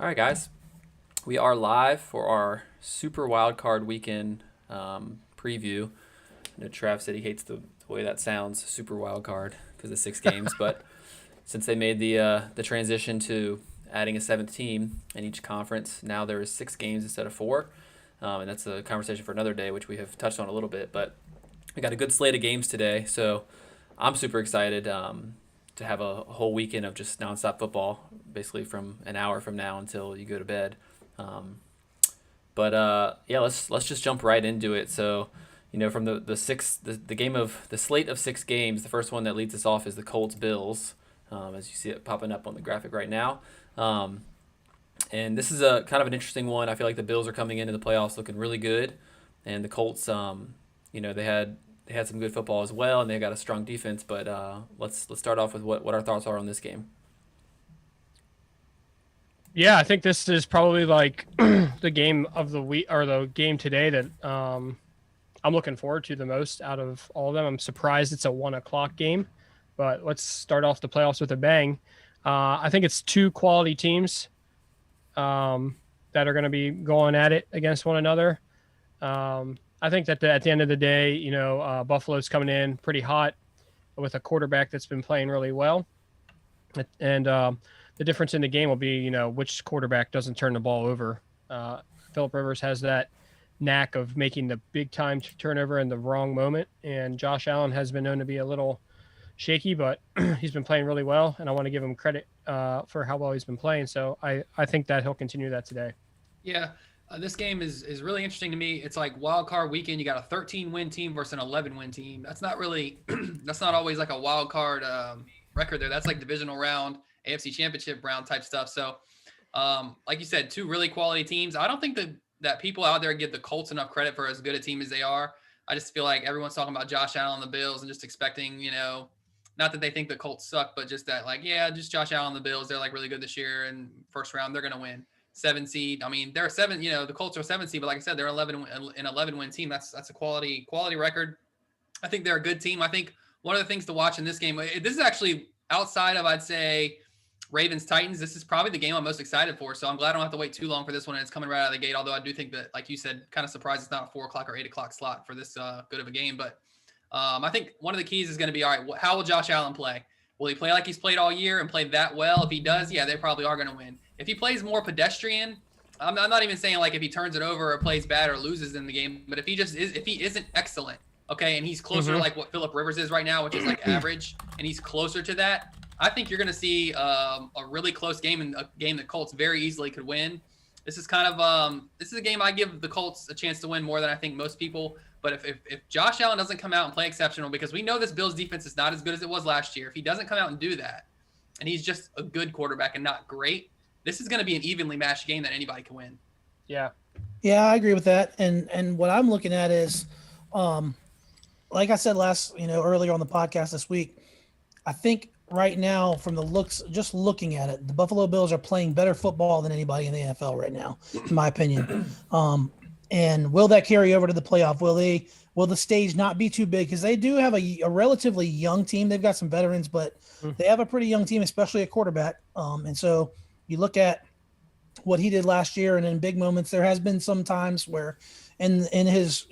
All right, guys. We are live for our Super Wild Card Weekend preview. I know Trav said he hates the way that sounds, Super Wild Card, because of 6 games. But since they made the transition to adding a seventh team in each conference, now there is 6 games instead of 4. And that's a conversation for another day, which we have touched on a little bit. But we got a good slate of games today, so I'm super excited to have a whole weekend of just nonstop football, basically from an hour from now until you go to bed. Um, but yeah, let's just jump right into it. So, from the game of the slate of 6 games, the first one that leads us off is the Colts Bills, as you see it popping up on the graphic right now. Um, and this is a kind of an interesting one. I feel like the Bills are coming into the playoffs looking really good, and the Colts, they had some good football as well, and they got a strong defense. But let's start off with what our thoughts are on this game. Yeah, I think this is probably like the game of the week or the game today that I'm looking forward to the most out of all of them. I'm surprised it's a 1 o'clock game, but let's start off the playoffs with a bang. I think it's two quality teams that are going to be going at it against one another. I think that at the end of the day, Buffalo's coming in pretty hot with a quarterback that's been playing really well. And the difference in the game will be, which quarterback doesn't turn the ball over. Philip Rivers has that knack of making the big time turnover in the wrong moment. And Josh Allen has been known to be a little shaky, but he's been playing really well. And I want to give him credit for how well he's been playing. So I think that he'll continue that today. Yeah, this game is really interesting to me. It's like wild card weekend. You got a 13-win team versus an 11-win team. That's not really, that's not always like a wild card record there. That's like divisional round, AFC Championship round type stuff. So, like you said, two really quality teams. I don't think that people out there give the Colts enough credit for as good a team as they are. I just feel like everyone's talking about Josh Allen and the Bills and just expecting, not that they think the Colts suck, but just that just Josh Allen and the Bills. They're like really good this year, and first round they're going to win. 7 seed. I mean, they're 7. The Colts are 7 seed, but like I said, they're 11-win team. That's a quality record. I think they're a good team. I think one of the things to watch in this game, this is actually outside of, I'd say, Ravens Titans. This is probably the game I'm most excited for. So I'm glad I don't have to wait too long for this one, and it's coming right out of the gate. Although I do think that, like you said, kind of surprised it's not a 4 o'clock or 8 o'clock slot for this good of a game. But I think one of the keys is going to be, all right, how will Josh Allen play? Will he play like he's played all year and play that well? If he does, yeah, they probably are going to win. If he plays more pedestrian, I'm not even saying like if he turns it over or plays bad or loses in the game, but if he isn't excellent, okay, and he's closer to like what Philip Rivers is right now, which is like average, and he's closer to that, I think you're going to see a really close game and a game that Colts very easily could win. This is kind of this is a game I give the Colts a chance to win more than I think most people. But if Josh Allen doesn't come out and play exceptional, because we know this Bills defense is not as good as it was last year, if he doesn't come out and do that, and he's just a good quarterback and not great, this is going to be an evenly matched game that anybody can win. Yeah. Yeah, I agree with that. And what I'm looking at is, like I said earlier on the podcast this week, I think right now from the looks, just looking at it, the Buffalo Bills are playing better football than anybody in the NFL right now, in my opinion. And will that carry over to the playoff? Will the stage not be too big? Because they do have a relatively young team. They've got some veterans, but they have a pretty young team, especially at quarterback. And so you look at what he did last year, and in big moments, there has been some times where in his,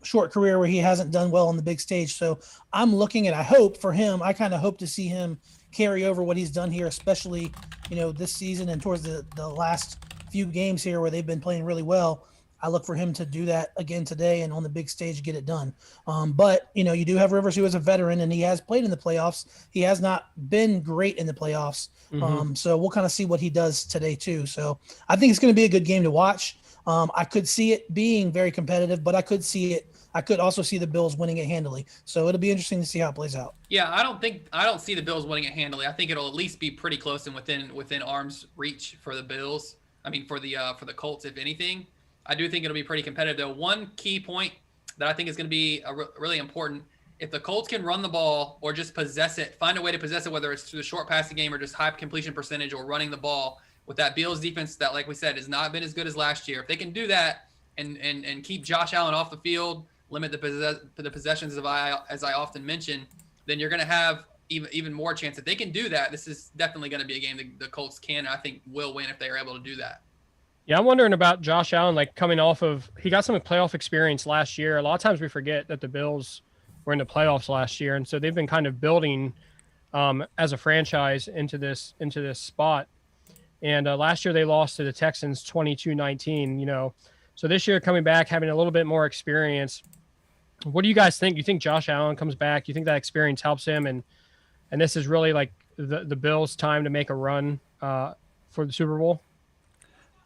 short career where he hasn't done well on the big stage. So I'm looking at, I hope for him, I kind of hope to see him carry over what he's done here, especially, this season and towards the last few games here where they've been playing really well. I look for him to do that again today and on the big stage get it done. But, you do have Rivers, who is a veteran, and he has played in the playoffs. He has not been great in the playoffs. So we'll kind of see what he does today too. So I think it's going to be a good game to watch. I could see it being very competitive, but I could also see the Bills winning it handily. So it'll be interesting to see how it plays out. Yeah, I don't see the Bills winning it handily. I think it'll at least be pretty close and within arm's reach for the Bills. I mean, for the Colts, if anything. I do think it'll be pretty competitive, though. One key point that I think is going to be really important, if the Colts can run the ball or just possess it, find a way to possess it, whether it's through the short passing game or just high completion percentage or running the ball with that Bills defense that, like we said, has not been as good as last year. If they can do that and keep Josh Allen off the field, limit the possessions as I often mention, then you're going to have even more chance. If they can do that, this is definitely going to be a game the Colts can, I think, will win if they are able to do that. Yeah, I'm wondering about Josh Allen, like coming off of he got some playoff experience last year. A lot of times we forget that the Bills were in the playoffs last year, and so they've been kind of building as a franchise into this spot. And last year they lost to the Texans 22-19. You know, so this year coming back, having a little bit more experience. What do you guys think? You think Josh Allen comes back? You think that experience helps him, and this is really like the Bills' time to make a run for the Super Bowl?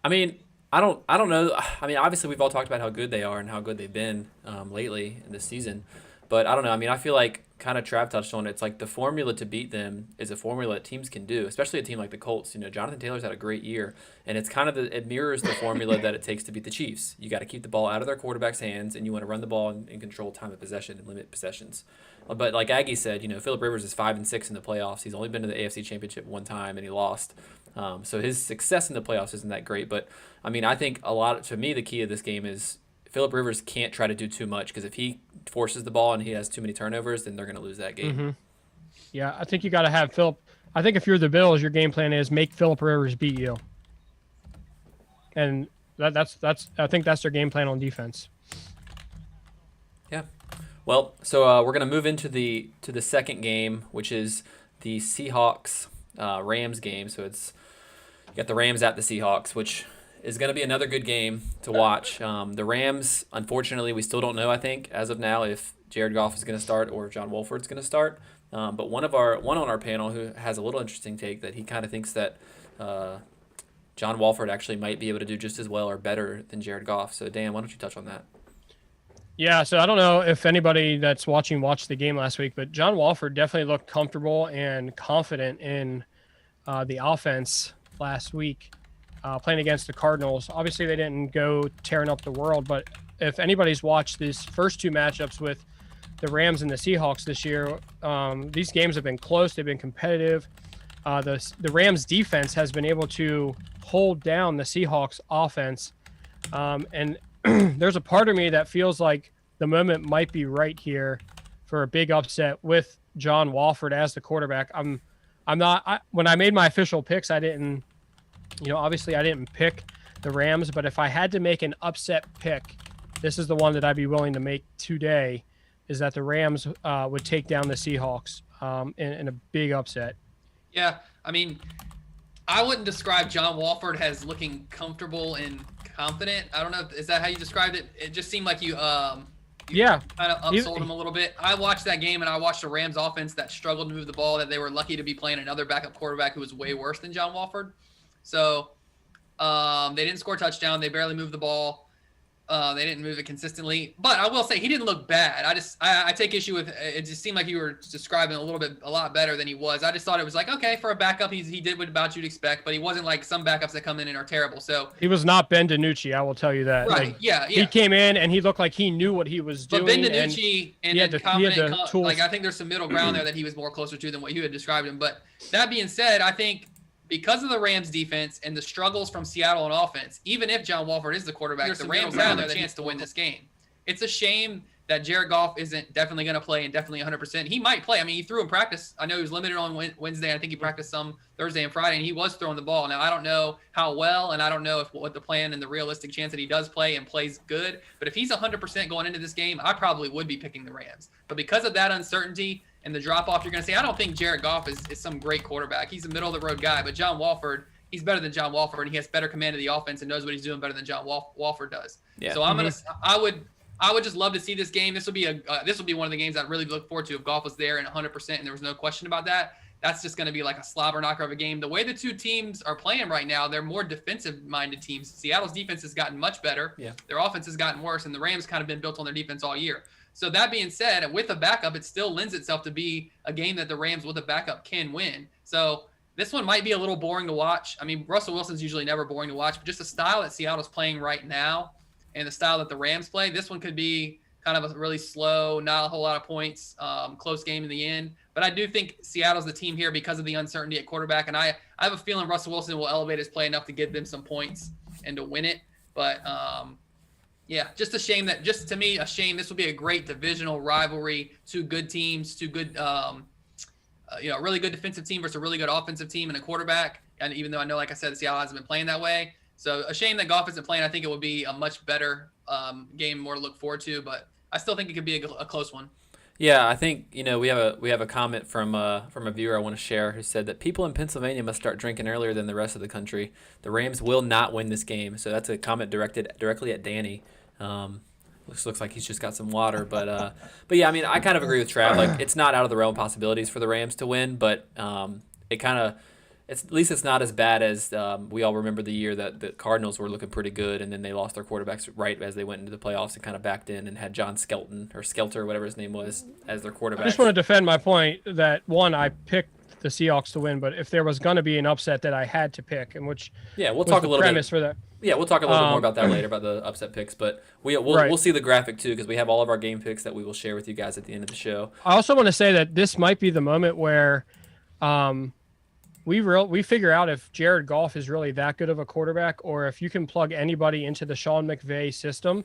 I mean, I don't know. I mean, obviously we've all talked about how good they are and how good they've been lately in this season, but I don't know. I mean, I feel like kind of Trav touched on it. It's like the formula to beat them is a formula that teams can do, especially a team like the Colts. You know, Jonathan Taylor's had a great year, and it's kind of it mirrors the formula that it takes to beat the Chiefs. You got to keep the ball out of their quarterback's hands, and you want to run the ball and control time of possession and limit possessions. But like Aggie said, you know, Phillip Rivers is 5-6 in the playoffs. He's only been to the AFC Championship one time, and he lost. So his success in the playoffs isn't that great. But I mean, I think to me, the key of this game is Phillip Rivers can't try to do too much, because if he forces the ball and he has too many turnovers, then they're going to lose that game. Mm-hmm. Yeah, I think you got to have Phillip. I think if you're the Bills, your game plan is make Phillip Rivers beat you, and that's I think that's their game plan on defense. Yeah. Well, so we're going to move into the second game, which is the Seahawks Rams game. So it's you got the Rams at the Seahawks, which is going to be another good game to watch. The Rams, unfortunately, we still don't know, I think, as of now, if Jared Goff is going to start or if John Wolford's going to start. But one on our panel who has a little interesting take that he kind of thinks that John Wolford actually might be able to do just as well or better than Jared Goff. So, Dan, why don't you touch on that? Yeah, so I don't know if anybody that's watched the game last week, but John Wolford definitely looked comfortable and confident in the offense last week, playing against the Cardinals. Obviously, they didn't go tearing up the world, but if anybody's watched these first two matchups with the Rams and the Seahawks this year, these games have been close. They've been competitive. The Rams defense has been able to hold down the Seahawks offense, and there's a part of me that feels like the moment might be right here for a big upset with John Wolford as the quarterback. When I made my official picks, I didn't pick the Rams, but if I had to make an upset pick, this is the one that I'd be willing to make today, is that the Rams would take down the Seahawks in a big upset. Yeah, I mean, I wouldn't describe John Wolford as looking comfortable and confident. I don't know. Is that how you described it? It just seemed like you kind of upsold him a little bit. I watched that game, and I watched the Rams offense that struggled to move the ball, that they were lucky to be playing another backup quarterback who was way worse than John Wolford. So they didn't score a touchdown. They barely moved the ball. They didn't move it consistently, but I will say he didn't look bad. I take issue with it. Just seemed like you were describing a lot better than he was. I just thought it was like, okay, for a backup, he did what about you'd expect, but he wasn't like some backups that come in and are terrible. So he was not Ben DiNucci, I will tell you that. Right? Like, yeah. He came in and he looked like he knew what he was doing. But Ben DiNucci and confident, tools. like I think there's some middle ground there that he was more closer to than what you had described him. But that being said, I think because of the Rams defense and the struggles from Seattle on offense, even if John Wolford is the quarterback, the Rams have a chance to win this game. It's a shame that Jared Goff isn't definitely going to play and definitely 100%. He might play. I mean, he threw in practice. I know he was limited on Wednesday. I think he practiced some Thursday and Friday, and he was throwing the ball. Now, I don't know how well, and I don't know what the plan and the realistic chance that he does play and plays good. But if he's 100% going into this game, I probably would be picking the Rams. But because of that uncertainty and the drop-off, you're going to say, I don't think Jared Goff is some great quarterback. He's a middle-of-the-road guy. But John Wolford, he's better than John Wolford, and he has better command of the offense and knows what he's doing better than John Wolford does. Yeah. So I would just love to see this game. This will be one of the games I'd really look forward to if Goff was there and 100% and there was no question about that. That's just going to be like a slobber knocker of a game. The way the two teams are playing right now, they're more defensive-minded teams. Seattle's defense has gotten much better. Yeah. Their offense has gotten worse, and the Rams kind of been built on their defense all year. So that being said, with a backup, it still lends itself to be a game that the Rams with a backup can win. So this one might be a little boring to watch. I mean, Russell Wilson's usually never boring to watch, but just the style that Seattle's playing right now and the style that the Rams play, this one could be kind of a really slow, not a whole lot of points, close game in the end. But I do think Seattle's the team here because of the uncertainty at quarterback, and I have a feeling Russell Wilson will elevate his play enough to give them some points and to win it. But yeah, just a shame that, just to me, a shame. This will be a great divisional rivalry. Two good teams, two good a really good defensive team versus a really good offensive team and a quarterback. And even though I know, like I said, Seattle hasn't been playing that way. So a shame that Goff isn't playing. I think it would be a much better game, more to look forward to. But I still think it could be a close one. Yeah, I think we have a comment from a viewer I want to share who said that people in Pennsylvania must start drinking earlier than the rest of the country. The Rams will not win this game, so that's a comment directed directly at Danny. Looks like he's just got some water, but yeah, I mean, I kind of agree with Trav. Like, it's not out of the realm of possibilities for the Rams to win, but at least it's not as bad as we all remember the year that the Cardinals were looking pretty good, and then they lost their quarterbacks right as they went into the playoffs and kind of backed in and had John Skelter, whatever his name was, as their quarterback. I just want to defend my point that, one, I picked the Seahawks to win, but if there was going to be an upset that I had to pick, and which we'll talk a little bit for that. Yeah, we'll talk a little bit more about that later, about the upset picks, but we'll see the graphic too, because we have all of our game picks that we will share with you guys at the end of the show. I also want to say that this might be the moment where we figure out if Jared Goff is really that good of a quarterback, or if you can plug anybody into the Sean McVay system.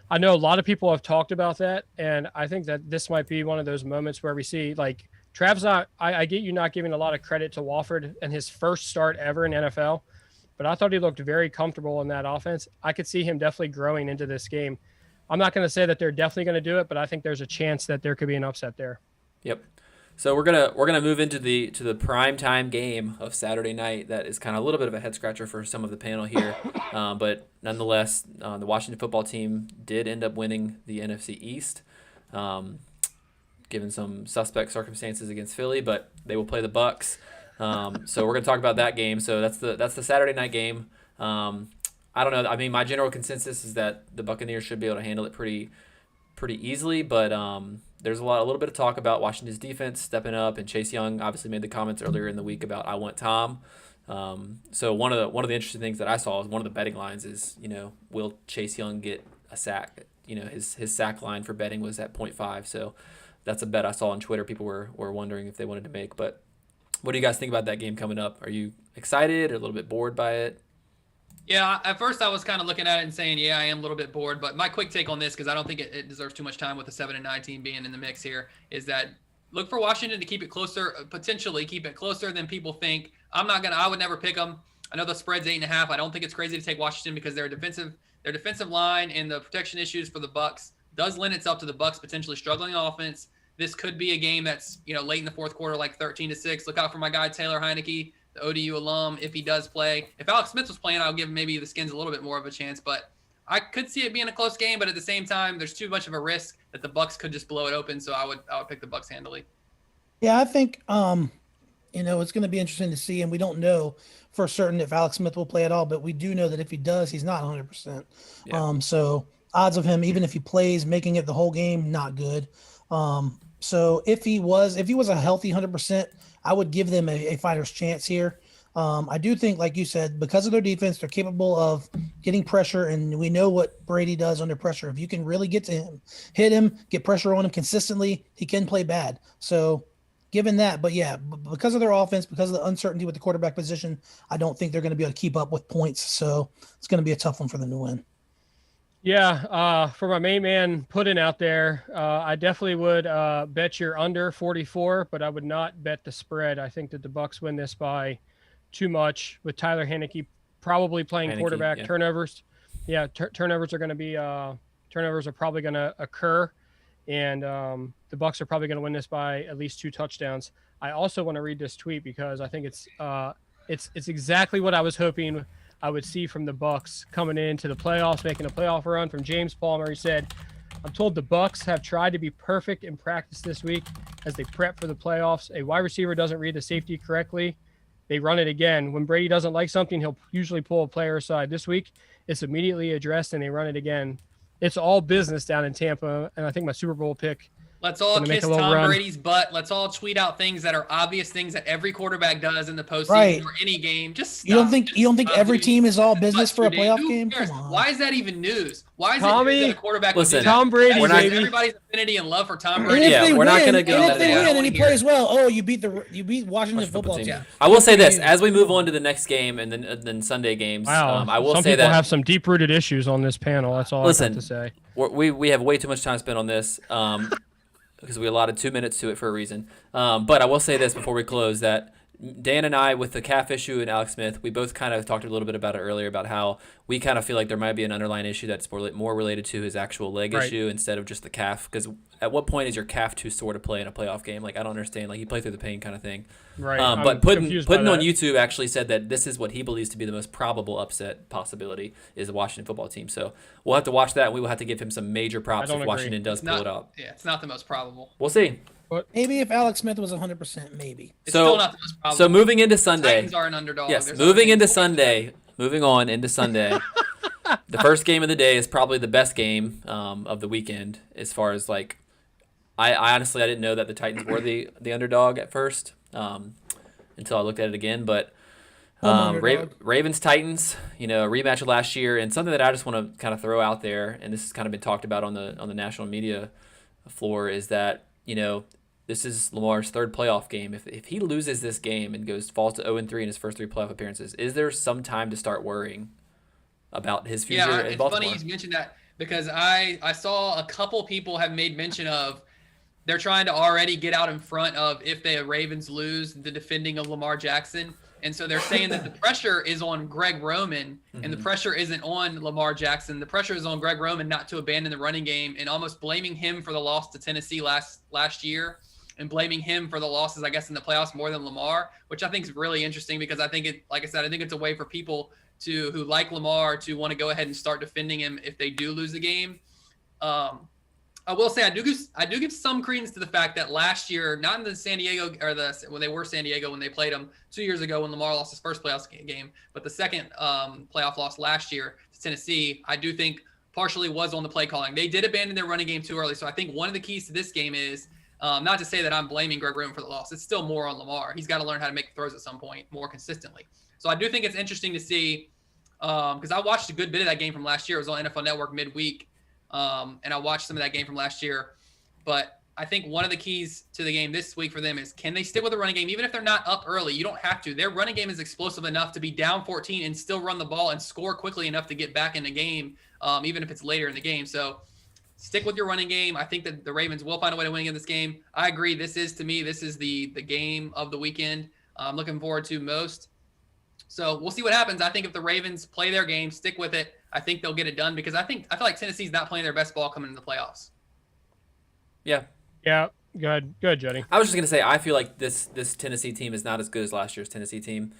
I know a lot of people have talked about that, and I think that this might be one of those moments where we see, like, Trav's not. I get you not giving a lot of credit to Wofford and his first start ever in NFL, but I thought he looked very comfortable in that offense. I could see him definitely growing into this game. I'm not going to say that they're definitely going to do it, but I think there's a chance that there could be an upset there. Yep. So we're gonna move into the primetime game of Saturday night. That is kind of a little bit of a head scratcher for some of the panel here, but nonetheless, the Washington football team did end up winning the NFC East, given some suspect circumstances against Philly, but they will play the Bucs. So we're gonna talk about that game. So that's the Saturday night game. I don't know. I mean, my general consensus is that the Buccaneers should be able to handle it pretty easily, but there's a little bit of talk about Washington's defense stepping up, and Chase Young obviously made the comments earlier in the week about "I want Tom." So one of the interesting things that I saw is one of the betting lines is, will Chase Young get a sack? His sack line for betting was at 0.5. So that's a bet I saw on Twitter. People were wondering if they wanted to make. But what do you guys think about that game coming up? Are you excited or a little bit bored by it? Yeah, at first I was kind of looking at it and saying, yeah, I am a little bit bored. But my quick take on this, because I don't think it deserves too much time with the 7-9 team being in the mix here, is that look for Washington to keep it closer, potentially keep it closer than people think. I would never pick them. I know the spread's 8.5. I don't think it's crazy to take Washington because their defensive line and the protection issues for the Bucs does lend itself to the Bucs potentially struggling offense. This could be a game that's, late in the fourth quarter, like 13-6. Look out for my guy Taylor Heineke, the ODU alum, if he does play. If Alex Smith was playing, I'll give maybe the Skins a little bit more of a chance. But I could see it being a close game, but at the same time, there's too much of a risk that the Bucs could just blow it open. So I would pick the Bucs handily. Yeah, I think it's going to be interesting to see, and we don't know for certain if Alex Smith will play at all, but we do know that if he does, he's not 100%. Yeah. So odds of him, even if he plays, making it the whole game, not good. So if he was a healthy 100%, I would give them a fighter's chance here. I do think, like you said, because of their defense, they're capable of getting pressure, and we know what Brady does under pressure. If you can really get to him, hit him, get pressure on him consistently, he can play bad. So given that, but yeah, because of their offense, because of the uncertainty with the quarterback position, I don't think they're going to be able to keep up with points. So it's going to be a tough one for them to win. Yeah, for my main man Puddin out there, I definitely would bet you're under 44, but I would not bet the spread. I think that the Bucs win this by too much with Tyler Heineke probably playing quarterback. Yeah. Turnovers. Yeah, turnovers are going to be turnovers are probably going to occur, and the Bucs are probably going to win this by at least 2 touchdowns. I also want to read this tweet because I think it's exactly what I was hoping I would see from the Bucs coming into the playoffs, making a playoff run. From James Palmer, he said, "I'm told the Bucs have tried to be perfect in practice this week as they prep for the playoffs. A wide receiver doesn't read the safety correctly. They run it again. When Brady doesn't like something, he'll usually pull a player aside. This week, it's immediately addressed and they run it again. It's all business down in Tampa." And I think my Super Bowl pick. Let's all kiss Tom Brady's butt. Let's all tweet out things that are obvious things that every quarterback does in the postseason or any game. Just stop. You don't think every team is all business for a playoff game? Come on. Why is that even news? Why is it news that a quarterback would do that? Tom Brady, everybody's affinity and love for Tom Brady. We're not going to go that. If they win and he plays well, you beat Washington football team. Yeah. I will say this as we move on to the next game and then Sunday games. Wow. I will say that some people have some deep-rooted issues on this panel. That's all I have to say. We have way too much time spent on this. because we allotted 2 minutes to it for a reason. But I will say this before we close, that Dan and I, with the calf issue and Alex Smith, we both kind of talked a little bit about it earlier, about how we kind of feel like there might be an underlying issue that's more related to his actual leg issue instead of just the calf. Because at what point is your calf too sore to play in a playoff game? Like, I don't understand. Like, he played through the pain kind of thing. Right. But Puddin on YouTube actually said that this is what he believes to be the most probable upset possibility is the Washington football team. So we'll have to watch that. We will have to give him some major props if Washington does pull it out. Yeah, it's not the most probable. We'll see. Maybe if Alex Smith was 100%, maybe. It's still not the most probable. So moving into Sunday. Titans are an underdog. Yes, moving on into Sunday. The first game of the day is probably the best game of the weekend as far as like. I honestly didn't know that the Titans were the underdog at first until I looked at it again. But Ravens Titans, a rematch of last year, and something that I just want to kind of throw out there, and this has kind of been talked about on the national media floor, is that this is Lamar's third playoff game. If he loses this game and falls to 0-3 in his first 3 playoff appearances, is there some time to start worrying about his future in Baltimore? It's funny you mentioned that because I saw a couple people have made mention of they're trying to already get out in front of if the Ravens lose the defending of Lamar Jackson. And so they're saying that the pressure is on Greg Roman and the pressure isn't on Lamar Jackson. The pressure is on Greg Roman not to abandon the running game and almost blaming him for the loss to Tennessee last year and blaming him for the losses, I guess, in the playoffs more than Lamar, which I think is really interesting because I think like I said, I think it's a way for people who like Lamar to want to go ahead and start defending him if they do lose the game. I will say I do give some credence to the fact that last year, not in the San Diego when they were San Diego when they played them 2 years ago when Lamar lost his first playoff game, but the second playoff loss last year to Tennessee, I do think partially was on the play calling. They did abandon their running game too early, so I think one of the keys to this game is not to say that I'm blaming Greg Roman for the loss. It's still more on Lamar. He's got to learn how to make throws at some point more consistently. So I do think it's interesting to see because I watched a good bit of that game from last year. It was on NFL Network midweek. And I watched some of that game from last year. But I think one of the keys to the game this week for them is can they stick with the running game? Even if they're not up early, you don't have to. Their running game is explosive enough to be down 14 and still run the ball and score quickly enough to get back in the game, even if it's later in the game. So stick with your running game. I think that the Ravens will find a way to win in this game. I agree. This is the game of the weekend I'm looking forward to most. So we'll see what happens. I think if the Ravens play their game, stick with it, I think they'll get it done because I feel like Tennessee's not playing their best ball coming into the playoffs. Yeah. Good, Jody. I was just gonna say I feel like this Tennessee team is not as good as last year's Tennessee team,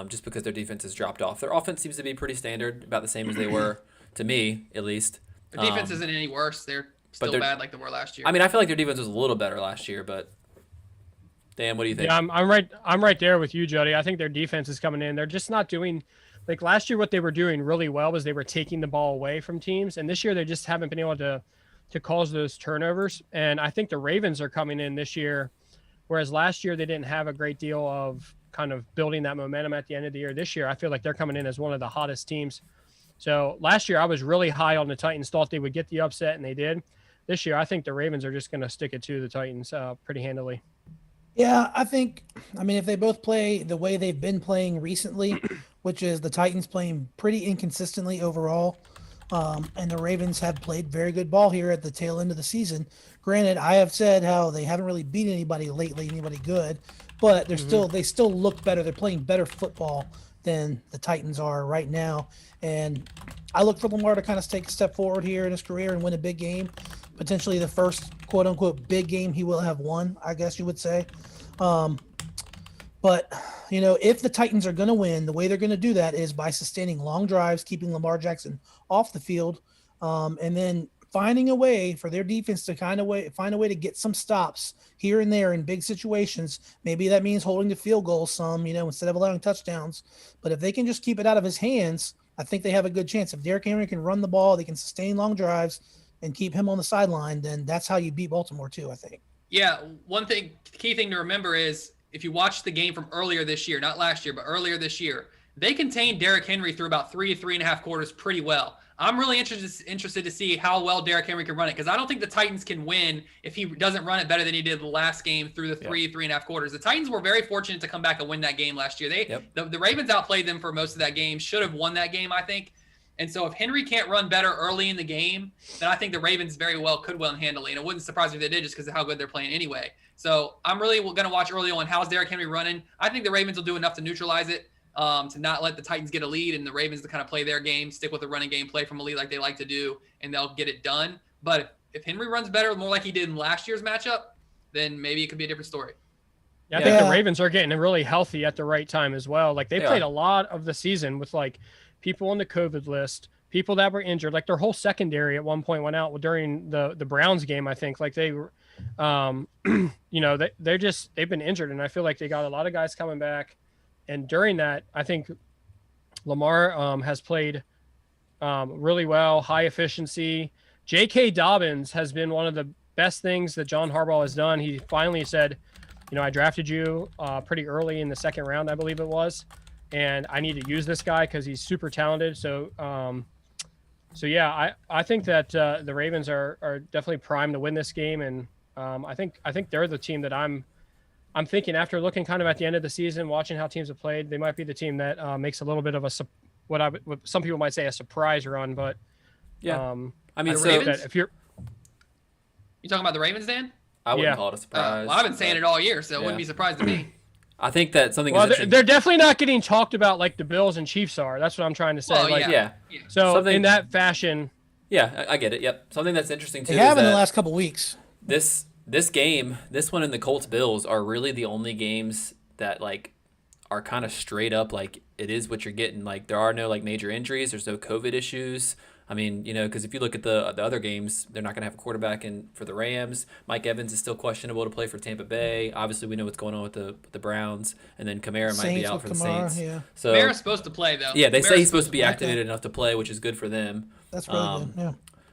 just because their defense has dropped off. Their offense seems to be pretty standard, about the same as they were, to me at least. Their defense isn't any worse. They're still bad like they were last year. I mean, I feel like their defense was a little better last year, but Dan, what do you think? Yeah, I'm right there with you, Jody. I think their defense is coming in. They're just not doing like last year. What they were doing really well was they were taking the ball away from teams, and this year they just haven't been able to cause those turnovers. And I think the Ravens are coming in this year, whereas last year they didn't have a great deal of kind of building that momentum at the end of the year. This year, I feel like they're coming in as one of the hottest teams. So last year I was really high on the Titans, thought they would get the upset, and they did. This year, I think the Ravens are just going to stick it to the Titans pretty handily. Yeah, I mean, if they both play the way they've been playing recently, which is the Titans playing pretty inconsistently overall, and the Ravens have played very good ball here at the tail end of the season. Granted, I have said how they haven't really beat anybody lately, anybody good, but they still look better. They're playing better football than the Titans are right now. And I look for Lamar to kind of take a step forward here in his career and win a big game, potentially the first quote unquote big game he will have won, I guess you would say. But if the Titans are going to win, the way they're going to do that is by sustaining long drives, keeping Lamar Jackson off the field, and then finding a way for their defense to find a way to get some stops here and there in big situations. Maybe that means holding the field goal some, instead of allowing touchdowns. But if they can just keep it out of his hands, I think they have a good chance. If Derrick Henry can run the ball, they can sustain long drives and keep him on the sideline, then that's how you beat Baltimore too, I think. Yeah, key thing to remember is if you watch the game from earlier this year, not last year, but earlier this year, they contained Derrick Henry through about 3.5 quarters pretty well. I'm really interested to see how well Derrick Henry can run it because I don't think the Titans can win if he doesn't run it better than he did the last game through the 3.5 quarters. The Titans were very fortunate to come back and win that game last year. The Ravens outplayed them for most of that game, should have won that game, I think. And so if Henry can't run better early in the game, then I think the Ravens very well could win handily. And it wouldn't surprise me if they did just because of how good they're playing anyway. So I'm really going to watch early on how's Derrick Henry running. I think the Ravens will do enough to neutralize it, to not let the Titans get a lead and the Ravens to kind of play their game, stick with the running game, play from a lead like they like to do, and they'll get it done. But if Henry runs better, more like he did in last year's matchup, then maybe it could be a different story. Yeah, I think the Ravens are getting really healthy at the right time as well. Like they played a lot of the season with like people on the COVID list, people that were injured. Like their whole secondary at one point went out during the Browns game. I think like they were, they've been injured, and I feel like they got a lot of guys coming back. And during that, I think Lamar has played really well, high efficiency. J.K. Dobbins has been one of the best things that John Harbaugh has done. He finally said, I drafted you pretty early in the second round, I believe it was, and I need to use this guy because he's super talented. So, I think that the Ravens are definitely primed to win this game, and I think they're the team that I'm thinking after looking kind of at the end of the season, watching how teams have played, they might be the team that makes a little bit of what some people might say a surprise run, but I mean, so that if you're talking about the Ravens, Dan? I wouldn't call it a surprise. Well, I've been saying it all year, so it wouldn't be surprised to me. I think that something. Well, they're definitely not getting talked about like the Bills and Chiefs are. That's what I'm trying to say. Well, yeah. So in that fashion. Yeah, I get it. Yep. Something that's interesting too. They have in the last couple weeks. This game, this one and the Colts Bills are really the only games that like are kind of straight up like it is what you're getting. Like there are no like major injuries. There's no COVID issues. I mean, because if you look at the other games, they're not going to have a quarterback in for the Rams. Mike Evans is still questionable to play for Tampa Bay. Obviously, we know what's going on with the Browns, and then Kamara might be out for the Saints. Yeah. So Kamara's supposed to play though. Yeah, they say he's supposed to be activated enough to play, which is good for them. That's really good. Yeah.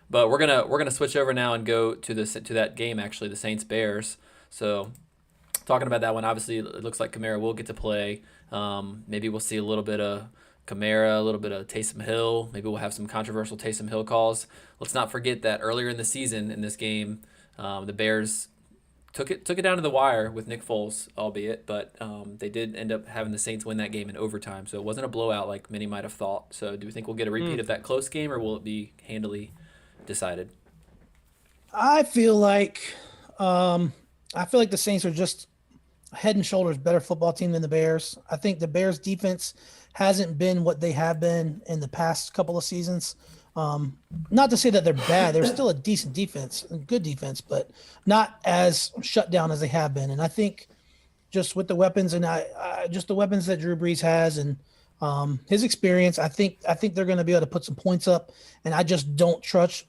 But we're gonna switch over now and go to that game actually, the Saints Bears. So talking about that one, obviously it looks like Kamara will get to play. Maybe we'll see a little bit of Kamara, a little bit of Taysom Hill. Maybe we'll have some controversial Taysom Hill calls. Let's not forget that earlier in the season in this game, the Bears took it down to the wire with Nick Foles, albeit, but they did end up having the Saints win that game in overtime. So it wasn't a blowout like many might have thought. So do we think we'll get a repeat of that close game, or will it be handily decided? I feel like the Saints are just head and shoulders better football team than the Bears. I think the Bears defense hasn't been what they have been in the past couple of seasons. Not to say that they're bad. They're still a decent defense, a good defense, but not as shut down as they have been. And I think just with the weapons and just the weapons that Drew Brees has and his experience, I think they're going to be able to put some points up. And I just don't trust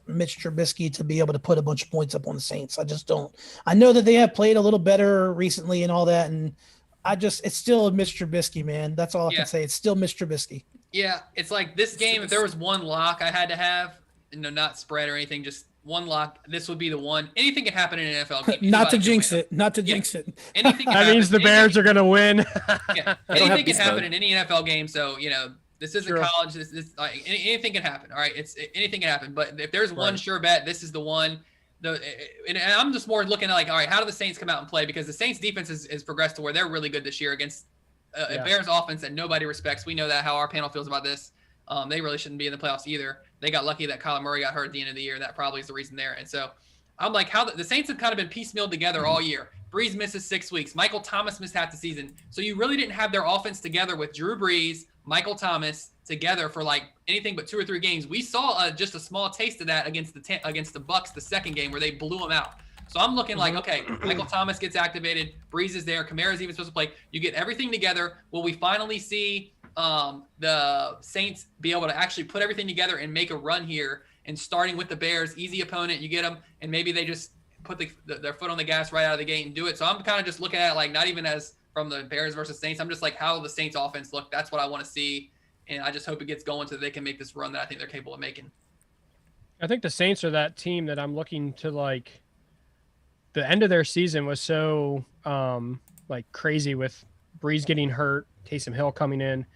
Mitch Trubisky to be able to put a bunch of points up on the Saints. I just don't. I know that they have played a little better recently and all that, and it's still Mitch Trubisky, man. That's all I can say. It's still Mitch Trubisky. Yeah, it's like this game, if there was one lock I had to have, not spread or anything, just one lock, this would be the one. Anything can happen in an NFL game. Not to jinx it. Anything can that means the Bears are going to win. Yeah, anything can happen in any NFL game. So, this isn't college. This anything can happen. All right, anything can happen. But if there's one sure bet, this is the one. And I'm just more looking at all right, how do the Saints come out and play? Because the Saints defense has progressed to where they're really good this year against a Bears offense that nobody respects. We know that how our panel feels about this. They really shouldn't be in the playoffs either. They got lucky that Kyler Murray got hurt at the end of the year. That probably is the reason there. And so I'm like, how the Saints have kind of been piecemealed together all year. Breeze misses 6 weeks. Michael Thomas missed half the season. So you really didn't have their offense together with Drew Brees, Michael Thomas together for like anything but 2 or 3 games. We saw just a small taste of that against the Bucks the second game where they blew them out. So I'm looking like, okay, Michael Thomas gets activated. Breeze is there. Kamara's even supposed to play. You get everything together. Will we finally see the Saints be able to actually put everything together and make a run here? And starting with the Bears, easy opponent, you get them, and maybe they just put their foot on the gas right out of the gate and do it. So I'm kind of just looking at it like not even as from the Bears versus Saints. I'm just like, how will the Saints offense look? That's what I want to see. And I just hope it gets going so they can make this run that I think they're capable of making. I think the Saints are that team that I'm looking to like. The end of their season was so crazy with Breeze getting hurt, Taysom Hill coming in.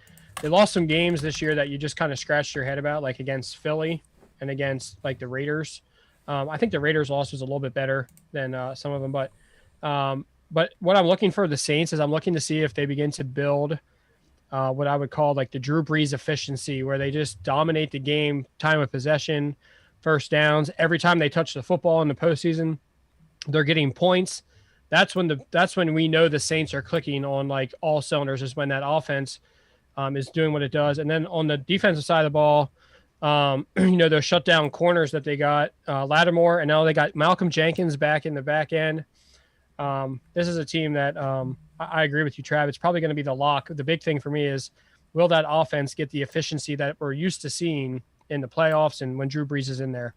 They lost some games this year that you just kind of scratched your head about, like against Philly and against like the Raiders. I think the Raiders loss was a little bit better than some of them, but what I'm looking for the Saints is I'm looking to see if they begin to build what I would call like the Drew Brees efficiency, where they just dominate the game, time of possession, first downs. Every time they touch the football in the postseason, they're getting points. That's when we know the Saints are clicking on like all cylinders, is when that offense is doing what it does. And then on the defensive side of the ball, those shutdown corners that they got, Lattimore, and now they got Malcolm Jenkins back in the back end. This is a team that I agree with you, Trav. It's probably going to be the lock. The big thing for me is, will that offense get the efficiency that we're used to seeing in the playoffs and when Drew Brees is in there?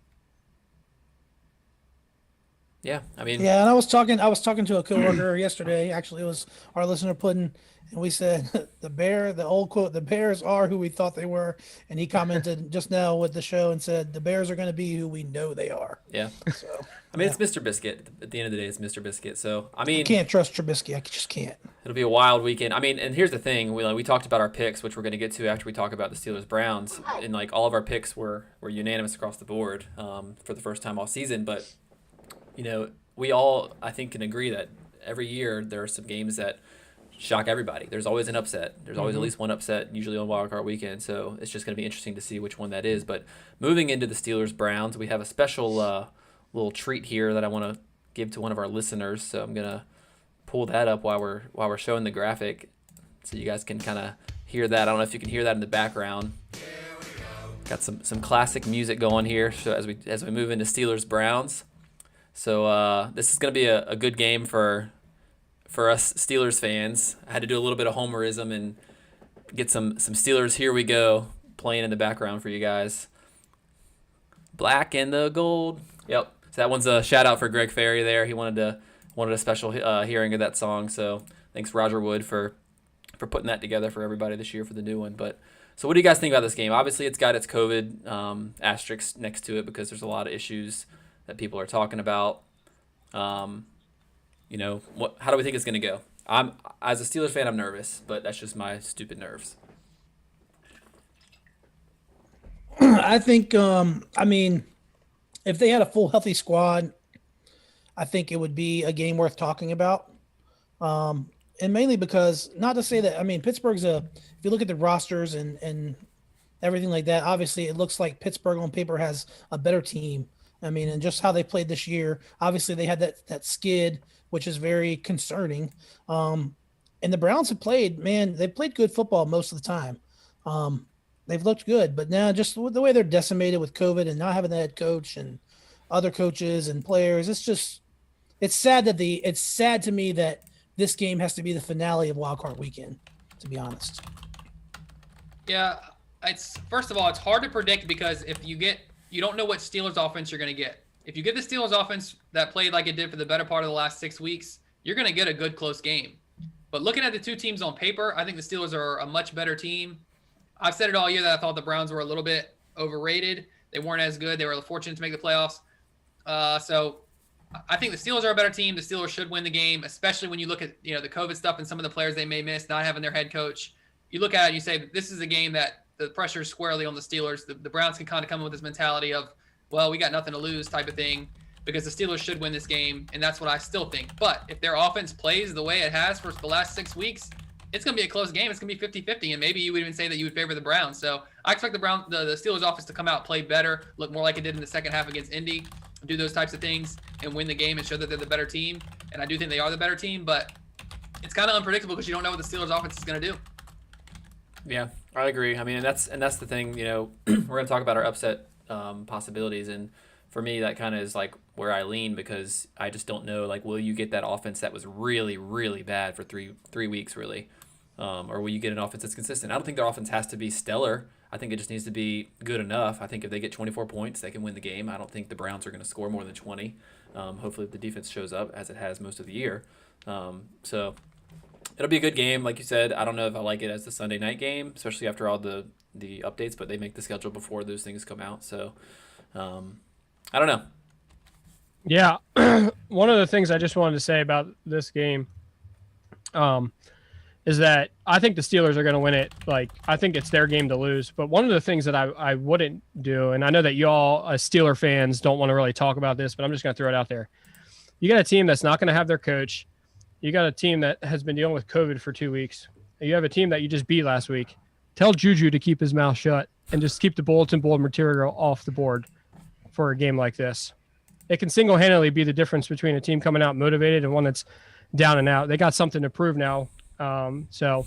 Yeah, I mean, Yeah, and I was talking to a coworker yesterday. Actually, it was our listener Puddin, and we said the old quote, the Bears are who we thought they were, and he commented just now with the show and said the Bears are going to be who we know they are. yeah. So I mean, it's Mr. Biscuit. At the end of the day, it's Mr. Biscuit. So, I mean, I can't trust Trubisky. I just can't. it'll be a wild weekend. I mean, and here's the thing: we talked about our picks, which we're going to get to after we talk about the Steelers Browns, and like all of our picks were unanimous across the board for the first time all season. But we all, I think, can agree that every year there are some games that shock everybody. There's always an upset. There's always at least one upset, usually on Wild Card Weekend. So it's just going to be interesting to see which one that is. But moving into the Steelers Browns, we have a special little treat here that I want to give to one of our listeners. So I'm gonna pull that up while we're showing the graphic, so you guys can kind of hear that. I don't know if you can hear that in the background. Got some classic music going here. So as we move into Steelers Browns. So this is going to be a good game for us Steelers fans. I had to do a little bit of homerism and get some Steelers Here We Go playing in the background for you guys. Black and the gold. Yep. So that one's a shout out for Greg Ferry there. He wanted a special hearing of that song. So thanks Roger Wood for putting that together for everybody this year for the new one. But so what do you guys think about this game? Obviously it's got its COVID asterisk next to it because there's a lot of issues that people are talking about. How do we think it's going to go? As a Steelers fan, I'm nervous, but that's just my stupid nerves. I think, if they had a full healthy squad, I think it would be a game worth talking about. And mainly because, not to say that, Pittsburgh's if you look at the rosters and everything like that, obviously it looks like Pittsburgh on paper has a better team. And just how they played this year, obviously they had that skid, which is very concerning. And the Browns have played good football most of the time. They've looked good, but now just the way they're decimated with COVID and not having the head coach and other coaches and players, it's sad to me that this game has to be the finale of Wild Card Weekend, to be honest. Yeah, first of all, it's hard to predict because you don't know what Steelers offense you're going to get. If you get the Steelers offense that played like it did for the better part of the last 6 weeks, you're going to get a good close game. But looking at the two teams on paper, I think the Steelers are a much better team. I've said it all year that I thought the Browns were a little bit overrated. They weren't as good. They were fortunate to make the playoffs. So I think the Steelers are a better team. The Steelers should win the game, especially when you look at the COVID stuff and some of the players they may miss, not having their head coach. You look at it and you say, this is a game that the pressure is squarely on the Steelers. The Browns can kind of come in with this mentality of, well, we got nothing to lose type of thing, because the Steelers should win this game, and that's what I still think. But if their offense plays the way it has for the last 6 weeks, it's going to be a close game. It's going to be 50-50, and maybe you would even say that you would favor the Browns. So I expect the Steelers offense to come out, play better, look more like it did in the second half against Indy, do those types of things, and win the game and show that they're the better team. And I do think they are the better team, but it's kind of unpredictable because you don't know what the Steelers offense is going to do. Yeah, I agree. And that's the thing. We're going to talk about our upset possibilities, and for me, that kind of is like where I lean, because I just don't know. Like, will you get that offense that was really, really bad for three weeks, really, or will you get an offense that's consistent? I don't think their offense has to be stellar. I think it just needs to be good enough. I think if they get 24 points, they can win the game. I don't think the Browns are going to score more than 20. Hopefully, the defense shows up as it has most of the year. So it'll be a good game, like you said. I don't know if I like it as the Sunday night game, especially after all the updates, but they make the schedule before those things come out. So I don't know. Yeah. One of the things I just wanted to say about this game is that I think the Steelers are going to win it. Like, I think it's their game to lose. But one of the things that I wouldn't do, and I know that y'all as Steeler fans don't want to really talk about this, but I'm just going to throw it out there. You got a team that's not going to have their coach. You got a team that has been dealing with COVID for 2 weeks. You have a team that you just beat last week. Tell Juju to keep his mouth shut and just keep the bulletin board material off the board for a game like this. It can single-handedly be the difference between a team coming out motivated and one that's down and out. They got something to prove now. So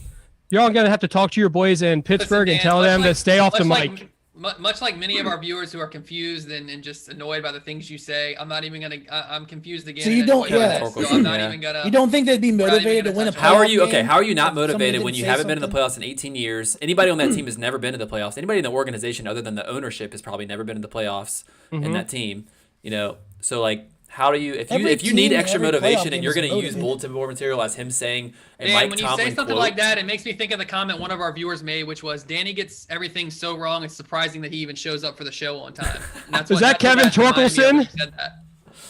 you're all going to have to talk to your boys in Pittsburgh and tell them to stay off the mic. Much like many of our viewers who are confused and just annoyed by the things you say, I'm not even gonna. I'm confused again. So you don't, so I'm not even gonna. You don't think they'd be motivated to win a playoff How are you? game? Okay, how are you not If somebody motivated didn't when you say haven't been in the something? playoffs in 18 years? Anybody on that team has never been to the playoffs. Anybody in the organization other than the ownership has probably never been in the playoffs in that team. You know, so like. How do you, if you need team, extra every motivation playoff and you're game going to is use motivated. bulletin board material as him saying a And Mike when you Tomlin say something quote, like that, it makes me think of the comment one of our viewers made, which was Danny gets everything so wrong. It's surprising that he even shows up for the show on time. And that's Is that Kevin reminded me of when Torkelson? you said that.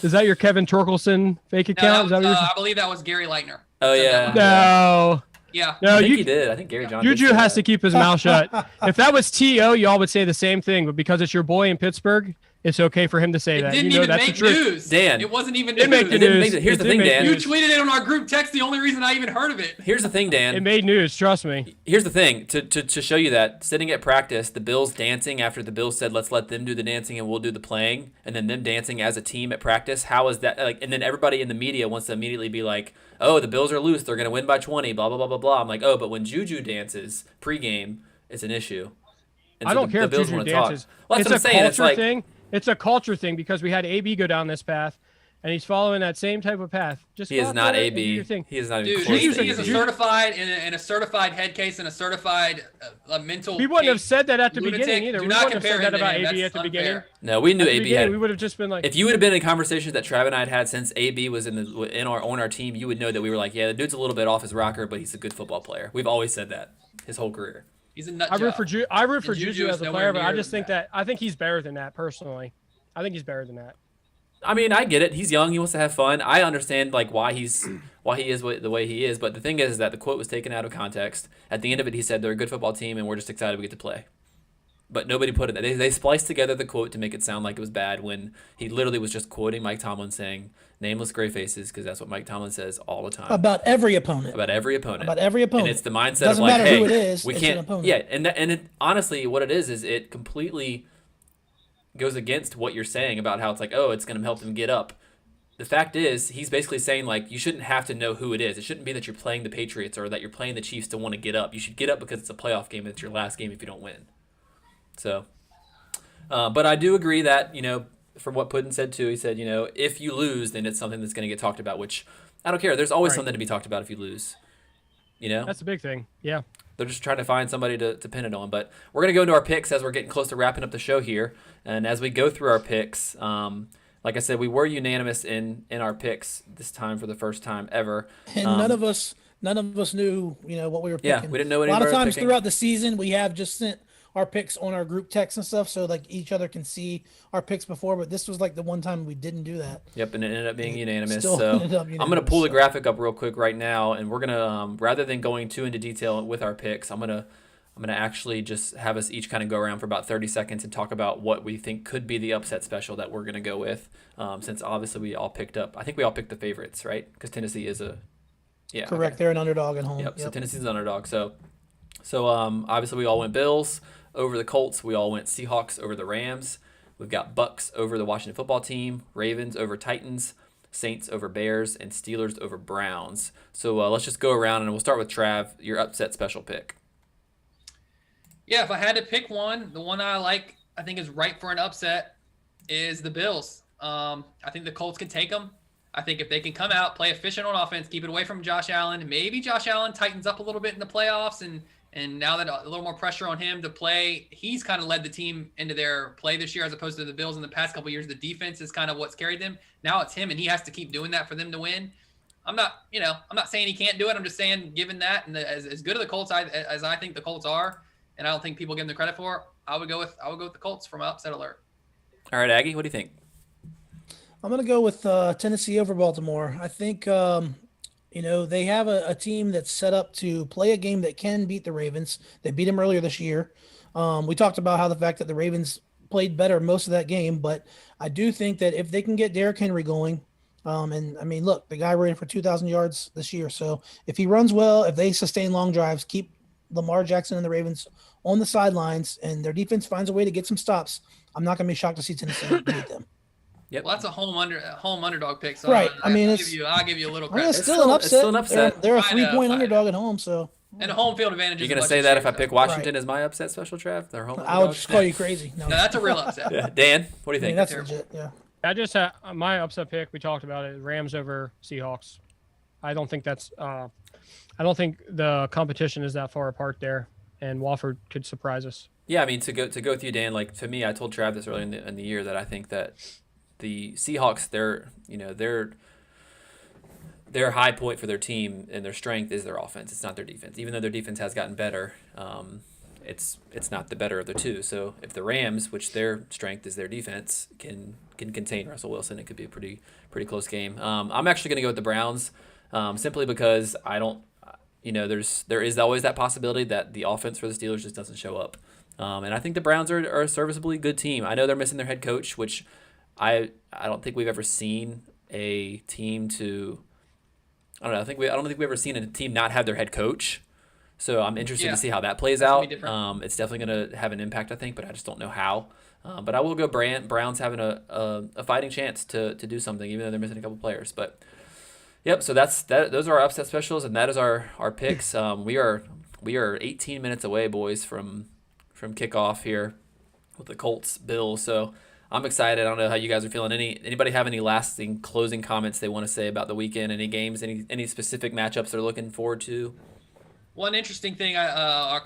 Is that your Kevin Torkelson fake No, account? that Is that was, what you're I believe that was Gary Leitner. Oh, Said that yeah. one. No. Yeah. No, I think you he did. I think Gary John did Juju say has that. to keep his mouth shut. If that was T.O., y'all would say the same thing, but because it's your boy in Pittsburgh, it's okay for him to say It that. didn't You know even that's make the truth. news. Dan. It wasn't even It make news. the It didn't news. make it. Here's It the did thing, make Dan. You news. tweeted it on our group text. The only reason I even heard of it. Here's the thing, Dan. It made news, trust me. Here's the thing. To show you that, sitting at practice, the Bills dancing after the Bills said, let's let them do the dancing and we'll do the playing, and then them dancing as a team at practice, how is that? Like, and then everybody in the media wants to immediately be like, oh, the Bills are loose. They're going to win by 20, blah, blah, blah, blah, blah. I'm like, oh, but when Juju dances pregame, it's an issue. And I so don't care if Bills Juju wanna talk. dances. Well, that's It's what a I'm saying. It's culture like, thing. It's a culture thing because we had AB go down this path, and he's following that same type of path. Just he go is out not there and do AB. your thing. He is not even Dude, close Juju's to AB is a AB. certified and a certified head case and a certified mental. We wouldn't have case said that at the lunatic. beginning either. Do We not wouldn't have compare said that him to about him. AB That's at the unfair. beginning. No, we knew At the AB beginning, had. we would have just been like, If you would have been in conversations that Trav and I had had since AB was on our team, you would know that we were like, yeah, the dude's a little bit off his rocker, but he's a good football player. We've always said that his whole career. He's a nut I root job. for Juju And Juju as is a nowhere player, but I near just think that. I think he's better than that personally. I think he's better than that. I mean, I get it. He's young. He wants to have fun. I understand like why he is the way he is. But the thing is that the quote was taken out of context. At the end of it, he said they're a good football team and we're just excited we get to play. But nobody put it. They spliced together the quote to make it sound like it was bad when he literally was just quoting Mike Tomlin saying "nameless gray faces" because that's what Mike Tomlin says all the time About every opponent. about every opponent. About every opponent. And it's the mindset Doesn't of like, matter hey, who it is, we it's an can't. opponent. Yeah, and honestly, what it is it completely goes against what you're saying about how it's like, oh, it's going to help them get up. The fact is, he's basically saying like you shouldn't have to know who it is. It shouldn't be that you're playing the Patriots or that you're playing the Chiefs to want to get up. You should get up because it's a playoff game and it's your last game if you don't win. So, but I do agree that from what Puddin said too, he said if you lose, then it's something that's going to get talked about. Which I don't care. There's always Right. something to be talked about if you lose. That's a big thing. Yeah. They're just trying to find somebody to pin it on. But we're going to go into our picks as we're getting close to wrapping up the show here. And as we go through our picks, like I said, we were unanimous in our picks this time for the first time ever. And none of us knew, what we were picking. Yeah, we didn't know what A lot of anybody was times picking. throughout the season, we have just sent our picks on our group text and stuff, so like each other can see our picks before. But this was like the one time we didn't do that. Yep, and it ended up being unanimous. Still So ended up I'm going to unanimous, pull the so. graphic up real quick right now, and we're going to rather than going too into detail with our picks, I'm gonna actually just have us each kind of go around for about 30 seconds and talk about what we think could be the upset special that we're going to go with. Since obviously we all picked up, I think we all picked the favorites, right? Because Tennessee is Correct. okay. They're an underdog at home. Yep. So Tennessee's an underdog. So obviously we all went Bills over the Colts. We all went Seahawks over the Rams. We've got Bucks over the Washington football team, Ravens over Titans, Saints over Bears, and Steelers over Browns. So let's just go around and we'll start with Trav, your upset special pick. Yeah, if I had to pick one, the one I like, I think is ripe for an upset, is the Bills. I think the Colts can take them. I think if they can come out, play efficient on offense, keep it away from Josh Allen, maybe Josh Allen tightens up a little bit in the playoffs, and now that a little more pressure on him to play, he's kind of led the team into their play this year as opposed to the Bills in the past couple of years. The defense is kind of what's carried them. Now it's him, and he has to keep doing that for them to win. I'm not saying he can't do it. I'm just saying, given that, and as good of the Colts as I think the Colts are, and I don't think people give them the credit for, I would go with the Colts from upset alert. All right, Aggie, what do you think? I'm going to go with Tennessee over Baltimore. I think, they have a team that's set up to play a game that can beat the Ravens. They beat them earlier this year. We talked about how the fact that the Ravens played better most of that game, but I do think that if they can get Derrick Henry going, And I mean, look, the guy ran for 2,000 yards this year. So if he runs well, if they sustain long drives, keep Lamar Jackson and the Ravens on the sidelines, and their defense finds a way to get some stops, I'm not going to be shocked to see Tennessee beat them. Yep. Well, that's a home underdog pick. So Right. I mean, I'll give you a little I mean, credit. it's still an upset. It's still an upset. They're a Find a- 3-point find underdog at home. So And a home field advantage. You're is going a to bunch say of that if I shares, pick though. Washington as my upset special, Trav? They're home I would underdogs? just call you crazy. No, No, that's a real upset. Yeah. Dan, what do you I mean, think? that's Terrible. legit. Yeah. I just had my upset pick. We talked about it. Rams over Seahawks. I don't think that's. I don't think the competition is that far apart there, and Wofford could surprise us. Yeah, I mean, to go with you, Dan. Like, to me, I told Trav this earlier in the year that I think that the Seahawks, their high point for their team and their strength is their offense. It's not their defense. Even though their defense has gotten better, it's not the better of the two. So if the Rams, which their strength is their defense, can contain Russell Wilson, it could be a pretty close game. I'm actually going to go with the Browns, simply because I don't. There is always that possibility that the offense for the Steelers just doesn't show up. And I think the Browns are a serviceably good team. I know they're missing their head coach, which I don't think we've ever seen a team to. I don't know. I don't think we've ever seen a team not have their head coach. So I'm interested to see how that plays That's gonna out. be different. It's definitely going to have an impact, I think, but I just don't know how. But I will go Browns having a fighting chance to do something, even though they're missing a couple players. But yep. So those are our upset specials, and that is our picks. We are 18 minutes away, boys, from kickoff here with the Colts Bills. So I'm excited. I don't know how you guys are feeling. Anybody have any lasting closing comments they want to say about the weekend? Any games? Any specific matchups they're looking forward to? One interesting thing,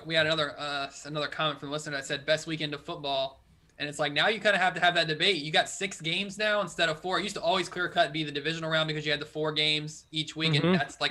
we had another comment from a listener that said best weekend of football, and it's like now you kind of have to have that debate. You got 6 games now instead of 4. It used to always clear cut be the divisional round because you had the 4 games each week, and that's like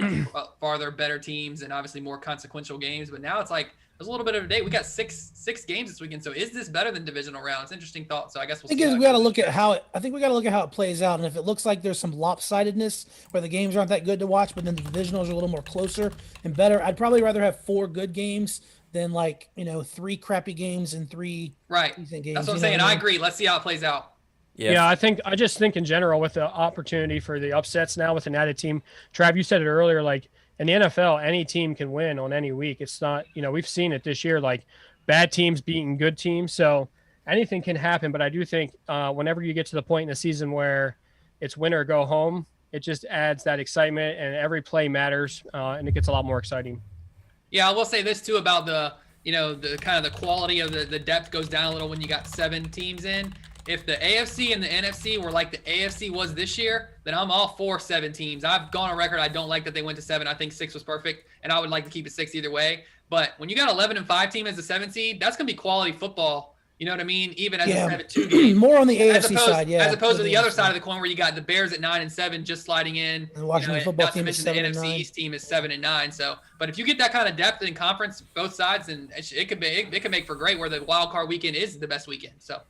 farther better teams and obviously more consequential games. But now it's like there's a little bit of a debate. We got six games this weekend, so is this better than divisional round? It's an interesting thought. So I guess we'll see. We got to look at how it. I think we got to look at how it plays out, and if it looks like there's some lopsidedness where the games aren't that good to watch, but then the divisionals are a little more closer and better. I'd probably rather have 4 good games than 3 crappy games and 3 decent games. That's what I'm saying. I agree. Let's see how it plays out. Yeah, I just think in general with the opportunity for the upsets now with an added team. Trav, you said it earlier, like in the NFL, any team can win on any week. It's not, we've seen it this year, like bad teams beating good teams. So anything can happen. But I do think whenever you get to the point in the season where it's win or go home, it just adds that excitement and every play matters and it gets a lot more exciting. Yeah, I will say this too about the kind of the quality of the depth goes down a little when you got 7 teams in. If the AFC and the NFC were like the AFC was this year, then I'm all for 7 teams. I've gone on record. I don't like that they went to 7. I think 6 was perfect, and I would like to keep it 6 either way. But when you got 11-5 team as a 7 seed, that's going to be quality football. You know what I mean? Even as a 7-2 game. More on the AFC side, yeah. As opposed to the other side of the coin where you got the Bears at 9-7 just sliding in. And the Washington football team is 7-9. Not to mention the NFC East team is 7-9. So, but if you get that kind of depth in conference, both sides, then it could make for great where the wild card weekend is the best weekend. So.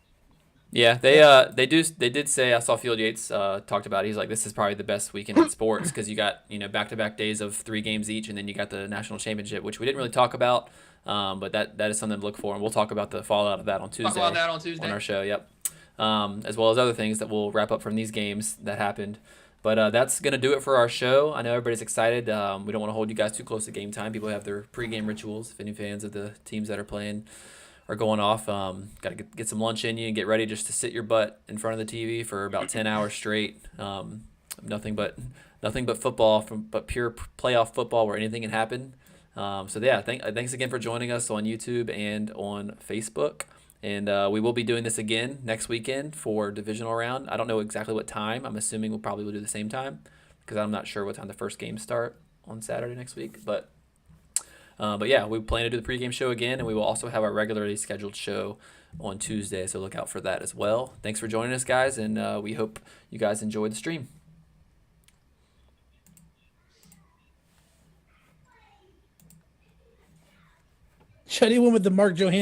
Yeah, they did say, I saw Field Yates talked about it. He's like, this is probably the best weekend in sports because you got back-to-back days of 3 games each, and then you got the national championship, which we didn't really talk about, but that is something to look for, and we'll talk about the fallout of that on Tuesday. Talk about that on Tuesday on our show. Yep, as well as other things that we'll wrap up from these games that happened. But that's gonna do it for our show. I know everybody's excited. We don't want to hold you guys too close to game time. People have their pregame rituals. If any fans of the teams that are playing are going off, got to get some lunch in you and get ready just to sit your butt in front of the TV for about 10 hours straight. Nothing but football, but pure playoff football where anything can happen. So yeah, thanks again for joining us on YouTube and on Facebook. And we will be doing this again next weekend for divisional round. I don't know exactly what time. I'm assuming we'll probably do the same time because I'm not sure what time the first games start on Saturday next week. But yeah, we plan to do the pregame show again, and we will also have our regularly scheduled show on Tuesday, so look out for that as well. Thanks for joining us, guys, and we hope you guys enjoyed the stream. Should he win with the Mark Johansson?